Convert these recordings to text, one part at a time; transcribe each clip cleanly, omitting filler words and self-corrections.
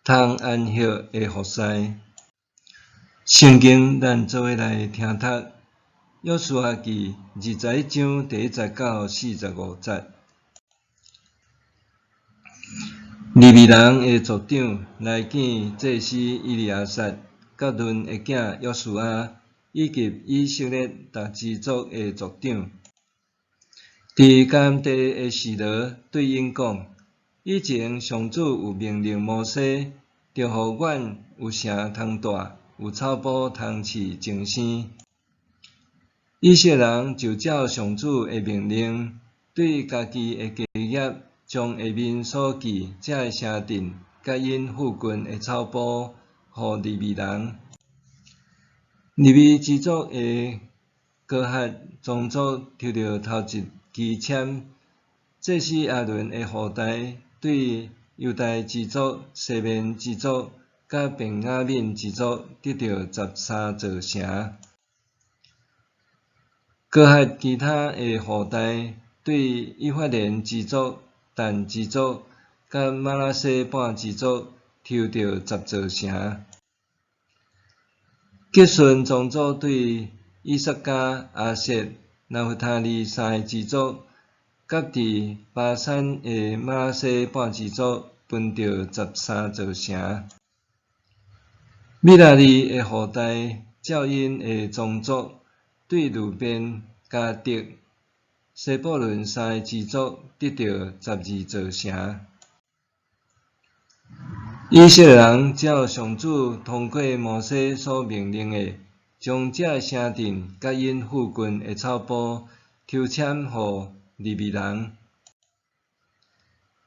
通安息的服侍。圣经咱做伙来听读《约书亚记》21章第19到45节。利未人的族长来见祭司以利亚撒，甲伦的囝约书亚，以及以色列逐支族的族长。伫甘地的示罗对因讲：以前上主有命令摩西，着互阮有城通住，有草埔通饲精生。以色列人就照上主的命令，对家己的家业，将下面所记这的城镇，甲因附近的草埔，互利未人。利未支族的哥哈宗族抽着头一支签，这是阿伦的后代对犹大支族、西面支族、甲便雅悯支族得到13座城。哥哈其他的后代对以法莲支族、但支族、甲马拉西半支族抽着10座城。吉顺宗族对以萨迦、阿瑟、拿弗他利3个支族，甲伫巴珊的马拉西半支族分着13座城。米拉利的后代照因的宗族，对路边、迦得、西布伦3个支族得到12座城。以色列人照上主通过摩西所命令的，将这城镇甲因附近的草埔抽签互利未人。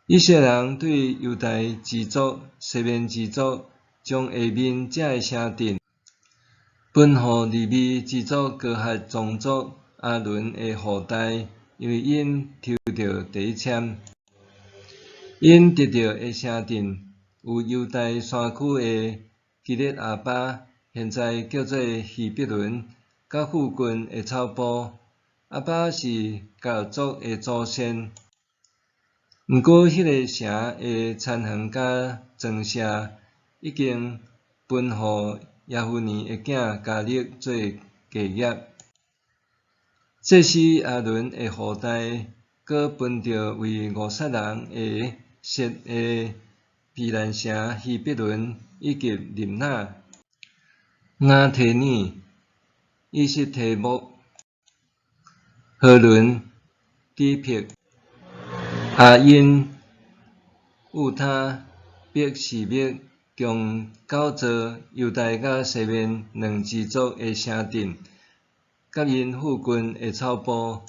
以色列人对犹大支族、西面支族，将下面这城镇分互利未支族哥哈宗族阿伦的后代，因为因抽到第一签。因得到的城镇有犹大山区的基列阿巴，现在叫做希伯伦，甲附近的草埔。阿巴是迦勒族的祖先，毋过迄个城的残垣甲庄舍已经分互耶夫尼的囝迦勒做家业。这是阿伦的后代，搁分着为五色人的设的毗兰城、希伯伦以及林那、雅提尼、以实提木、何伦、基撇、阿因、乌他、别示麦，共9座犹大甲西面2支族的城镇，甲因附近的草埔。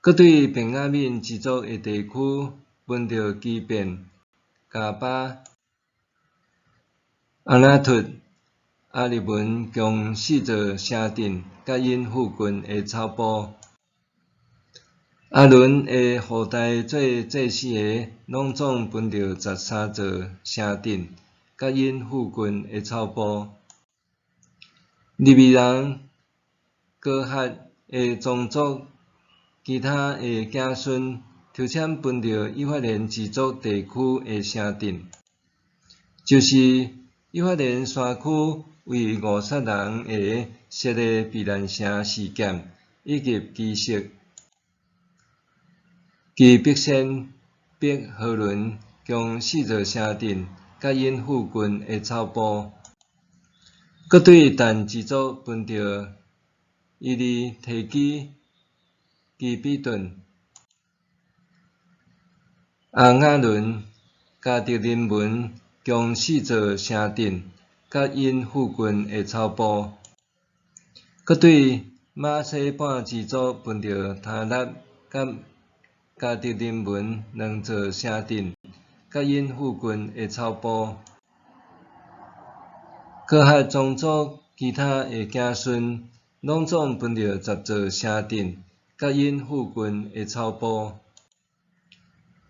搁对便雅悯支族的地区分着基遍、加巴、阿那突、阿利文共4座城镇，甲因附近的草埔。阿伦的后代做祭司的，拢总分着13座城镇，甲因附近的草埔。利未人哥哈的宗族其他的子孙抽签分着以法莲支族地区的城镇，就是以法莲山区为五色人的设的毗兰城事件，以及基色、基伯先、伯何伦共4座城镇，甲因附近的草埔。搁对但支族分着伊利提基、基比顿、阿雅伦、加德林文共4座城镇，甲因附近的草埔。搁对马西半支族分着他纳甲加德林文2座城镇，甲因附近的草埔。哥哈宗族其他的子孙，拢总分着10座城镇，甲因附近的草埔。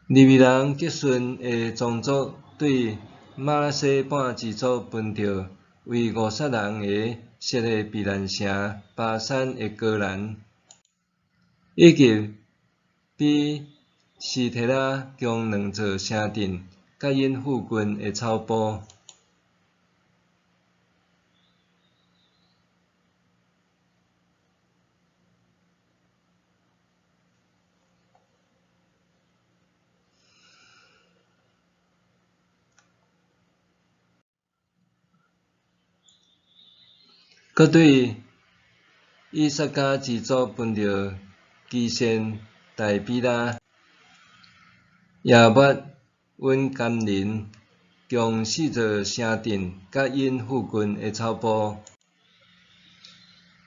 利未人吉顺的宗族对马拉西半支族分着为五色人的设的毗兰城、巴珊的高兰，以及比斯提拉共2座城镇，甲因附近的草埔。佮对以撒迦之族分着基线、大比拉、亚末、温甘林，共40城镇，甲因附近的草埔。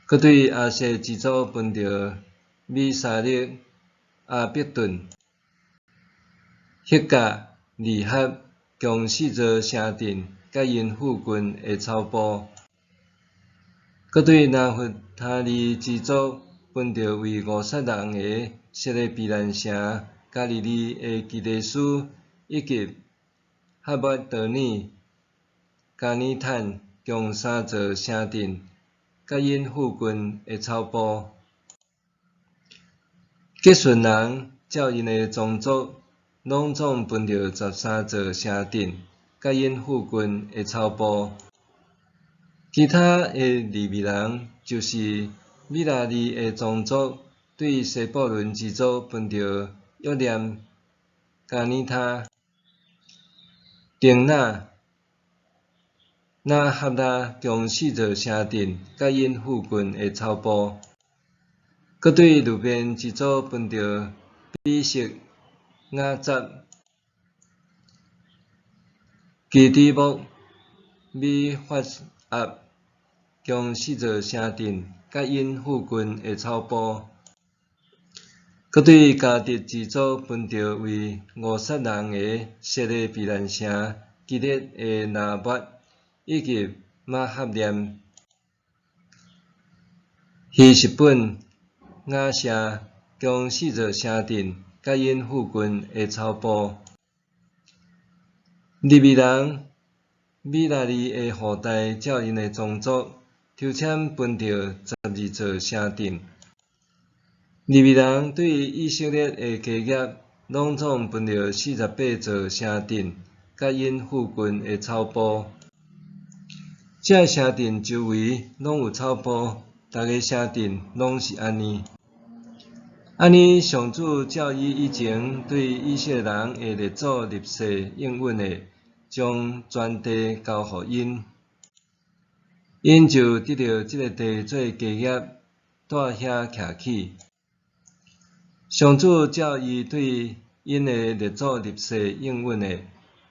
佮对亚设之族分着米沙勒、阿伯顿、赫甲、利合，共40城镇，甲因附近的草埔。佮对拿弗他利之族分着为56个设立避难城，加利利的基地斯，以及哈伯德尼、加尼坦，共3座城镇，甲因附近的草埔。吉顺人照因的宗族，拢总分着13座城镇，甲因附近的草埔。其他的利未人就是米拉利的宗族，对西布伦之族分着约念、加尼他、丁那、那哈拉，共4座城镇，甲因附近的草埔。佮对路边之族分着比色、雅杂、基底木、米法押，共4座城镇，甲因附近的草埔。佮对迦得之族分着为52个设立避难城，基列的拿末，以及马哈念、希实本、雅舍，共4座城镇，甲因附近的草埔。利未人米拉利的后代照因的宗族，抽签分着12座城镇。利未人对以色列的家业，拢总分着48座城镇，甲因附近的草埔。这城镇周围拢有草埔，逐个城镇拢是安尼。安尼，上主照伊以前对以色列人的列祖立誓应允的，将全地交予因，因就得到这个地做家业，住遐徛起。上主照伊对因的列祖立誓应允的，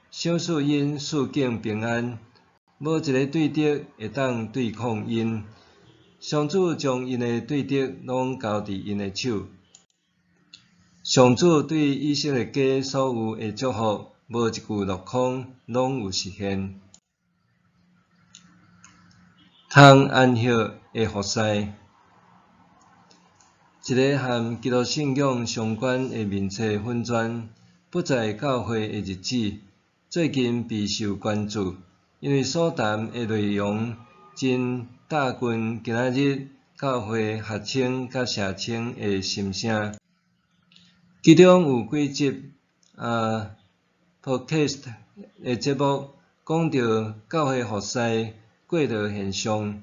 赏赐因四境平安，无一个对敌会当对抗因。上主将因的对敌拢交伫因的手。上主对以色列家所有的祝福，无一句落空，拢有实现。通安息的服侍，一个和基督信仰相关的面册粉砖，不在教会的日子，最近备受关注，因为所谈的内容真搭近今仔日教会学青甲社青的心声。其中有几集podcast 的节目，讲到教会服侍过道现象，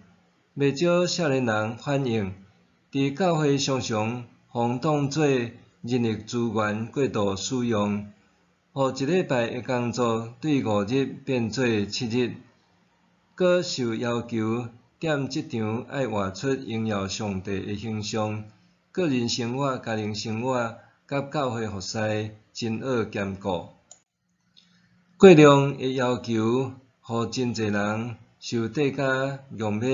袂少少年人反映，伫教会常常互当作人力资源过度使用，互一礼拜的工作对5日变做7日，搁受要求踮职场爱活出荣耀上帝的形象，个人生活、家庭生活甲教会服侍真恶兼顾。过量的要求，互真侪人受底价强买，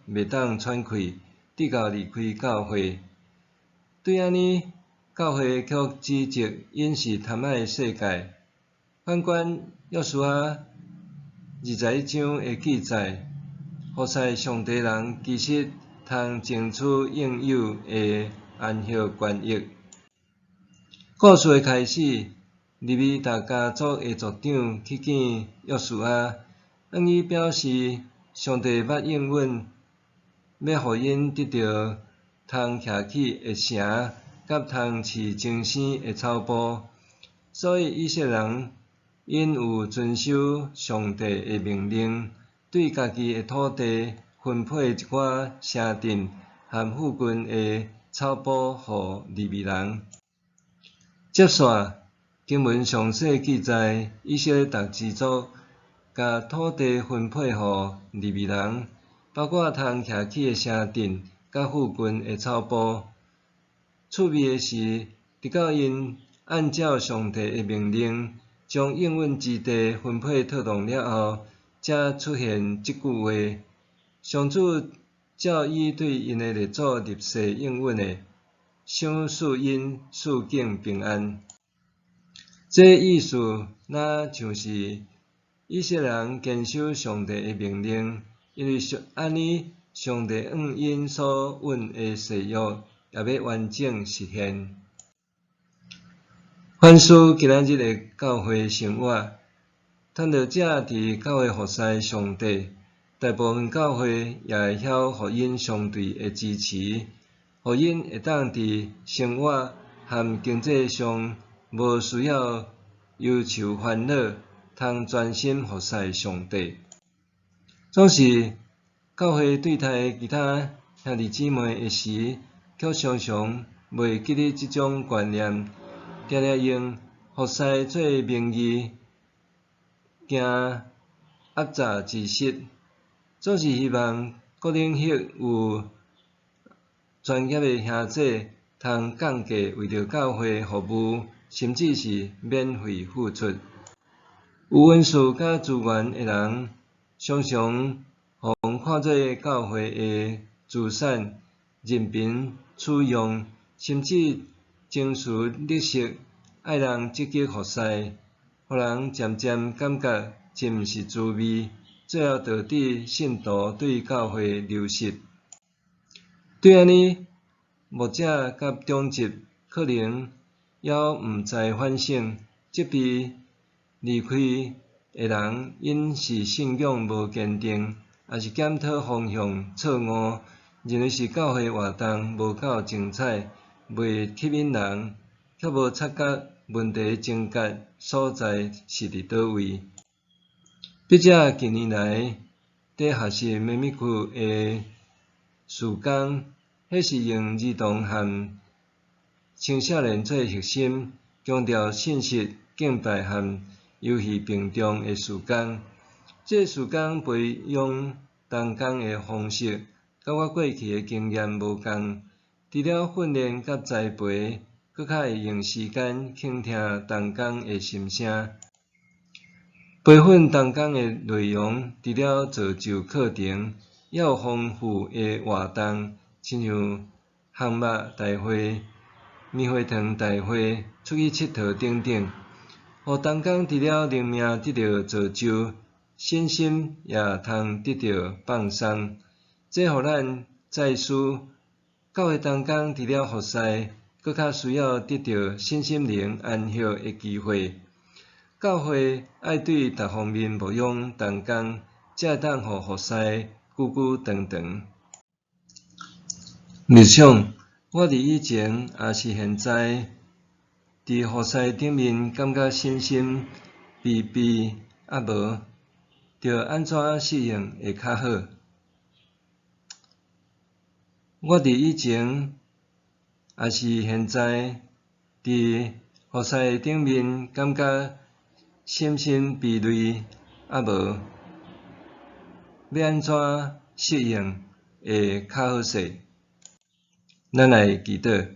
袂当喘气，直到离开教会。对安尼，教会却指责因是贪爱世界。反观约书亚21章的记载，服侍上帝人其实通争取应有的安息权益。故事的开始，利未达家族的族长去见约书亚，向伊表示上帝捌应允，要互因得到通徛起的城，甲通饲精生的草埔，所以以色列人因有遵守上帝的命令，对家己的土地分配一寡城镇和附近的草埔互利未人。接续，经文详细记载以色列各支族甲土地分配互利未人，包括通徛起的城镇甲附近的草埔。趣味的是，直到因按照上帝的命令，将应允之地分配妥当了后，才出现即句话：上主照伊对因的列祖立誓应允的，赏赐因四境平安。这意思若像是以色列人坚守上帝的命令，因为安尼，上帝因所允的誓约也要完整实现。反思今仔日的教会生活，探讨者伫教会服侍上帝，大部分教会也会晓互因相对的支持，互因会当伫生活和经济上无需要忧愁烦恼，通专心服侍上帝。总是教会对待其他兄弟姊妹的时，却常常袂记得即种观念，常常用服侍做名义，惊压榨知识。总是希望各领域有专业的兄弟通降价为着教会服务，甚至是免费付出。有恩赐甲资源的人，常常互看做教会的资产，任凭取用，甚至情绪勒索，爱人积极服侍，互人渐渐感觉真毋是滋味，最后导致信徒对教会流失。对安尼，牧者甲长执可能还毋知反省，责备离开的人因是信仰无坚定，还是检讨方向错误，认为是教会活动无够精彩，袂吸引人，却无察觉问题症结所在是伫倒位。笔者近年来伫学习秘密课的事工，迄是用儿童和青少年做核心，强调信息、敬拜和游戏并重的事工。这事工培养同工的方式，甲我过去的经验无共。除了训练甲栽培，搁较会用时间倾听同工的心声。培训同工的内容，除了造就课程，也有丰富的活动，亲像项目大会、棉花糖大会、出去佚佗等等，互同工除了灵命得到造就，信心也通得到放松。这互咱再思，教会同工除了服侍，搁较需要得到身心灵安息的机会。教会爱对逐方面牧养同工，才会当互服侍久久长长。日常，我伫以前也是现在，伫服侍顶面感觉身心疲惫啊无，着安怎适应会较好？我伫以前也是现在，伫服侍顶面感觉身心疲累啊无，要安怎适应会较好势？咱来祈祷，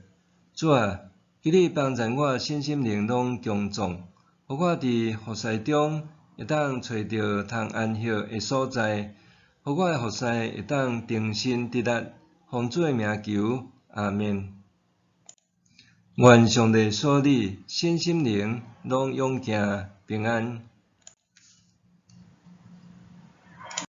主啊，求你帮助我身心灵拢强壮，互我伫服侍中会当找到通安息的所在，互我的服侍会当定心得力，奉主的名求，阿们。愿上帝所你身心灵拢永行平安。